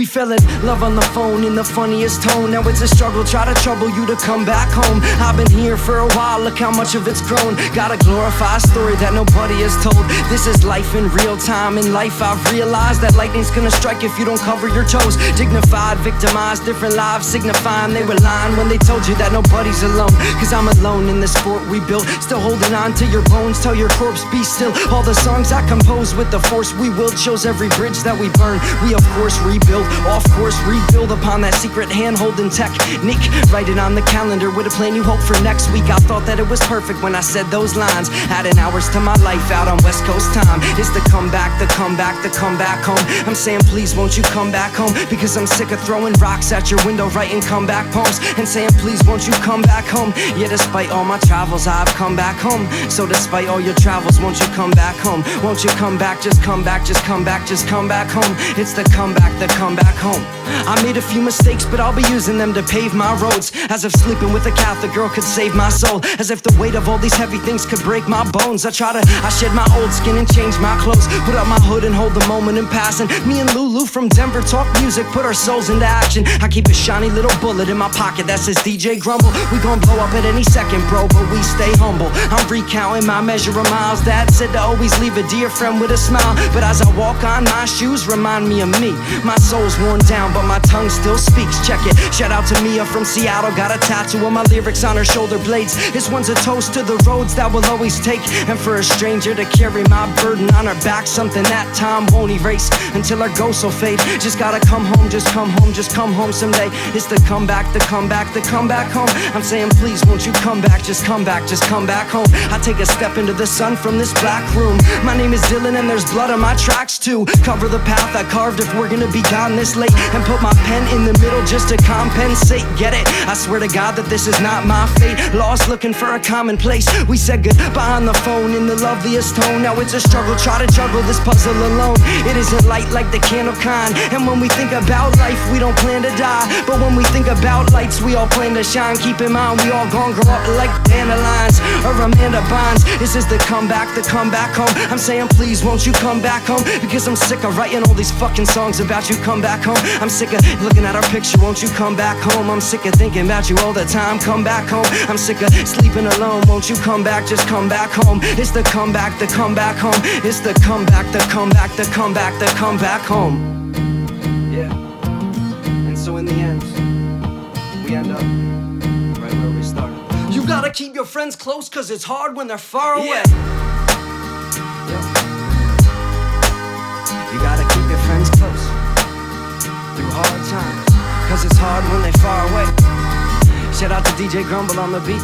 fell in love on the phone in the funniest tone. Now it's a struggle, try to trouble you to come back home. I've been here for a while, look how much of it's grown. Gotta glorify a story that nobody has told. This is life in real time. In life I've realized that lightning's gonna strike if you don't cover your toes. Dignified, victimized, different lives signifying they were lying when they told you that nobody's alone. Cause I'm alone in this fort we built, still holding on to your bones, tell your corpse be still. All the songs I compose with the force we will chose every bridge that we burn. We of course rebuild, off course rebuild upon that secret hand-holding technique. Write it on the calendar with a plan you hope for next week. I thought that it was perfect when I said those lines, adding hours to my life out on West Coast time. It's the comeback, the comeback, the comeback home. I'm saying please won't you come back home, because I'm sick of throwing rocks at your window, writing comeback poems and saying please won't you come back home. Yeah, despite all my travels I've come back home. So despite all your travels, won't you come back home? Won't you come back, just come back, just come back, just come back home. It's the comeback home. I made a few mistakes, but I'll be using them to pave my roads. As if sleeping with a Catholic girl could save my soul. As if the weight of all these heavy things could break my bones. I shed my old skin and change my clothes, put up my hood and hold the moment in passing. Me and Lulu from Denver talk music, put our souls into action. I keep a shiny little bullet in my pocket that says DJ Grumble. We gon' blow up at any second, bro, but we stay humble. I'm recounting my measure of miles. Dad said to always leave a dear friend with a smile, but as I walk on, my shoes remind me of me. My soul's worn down, but my tongue still speaks. Check it. Shout out to Mia from Seattle, got a tattoo of my lyrics on her shoulder blades. This one's a toast to the roads that we'll always take, and for a stranger to carry my burden on her back, something that time won't erase until our ghosts will fade. Just gotta come home, just come home, just come home someday. It's the comeback, the comeback, the comeback home. I'm saying please won't you come back, just come back, just come back home. I take a step into the sun from this black room. My name is Dylan and there's blood on my tracks too. Cover the path I carved if we're gonna be gone this late, and put my pen in the middle just to compensate. Get it? I swear to God that this is not my fate. Lost looking for a common place. We said goodbye on the phone in the loveliest tone. Now it's a struggle, try to juggle this puzzle alone. It isn't light like the candle kind, and when we think about life we don't plan to die, but when we think about lights we all plan to shine. Keep in mind we all gon' grow up like dandelions or Amanda Bynes. This is the comeback home. I'm saying please won't you come back home, because I'm sick of writing all these fucking songs about you. Come back home. I'm sick of looking at our picture, won't you come back home? I'm sick of thinking about you all the time. Come back home. I'm sick of sleeping alone, won't you come back, just come back home. It's the comeback home. It's the comeback home. Yeah. And so in the end we end up right where we started. You gotta keep your friends close, cause it's hard when they're far away. Yeah. You gotta keep your friends close through hard times, cause it's hard when they're far away. Shout out to DJ Grumble on the beat.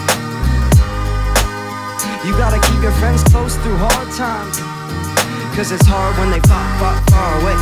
You gotta keep your friends close through hard times, cause it's hard when they far away.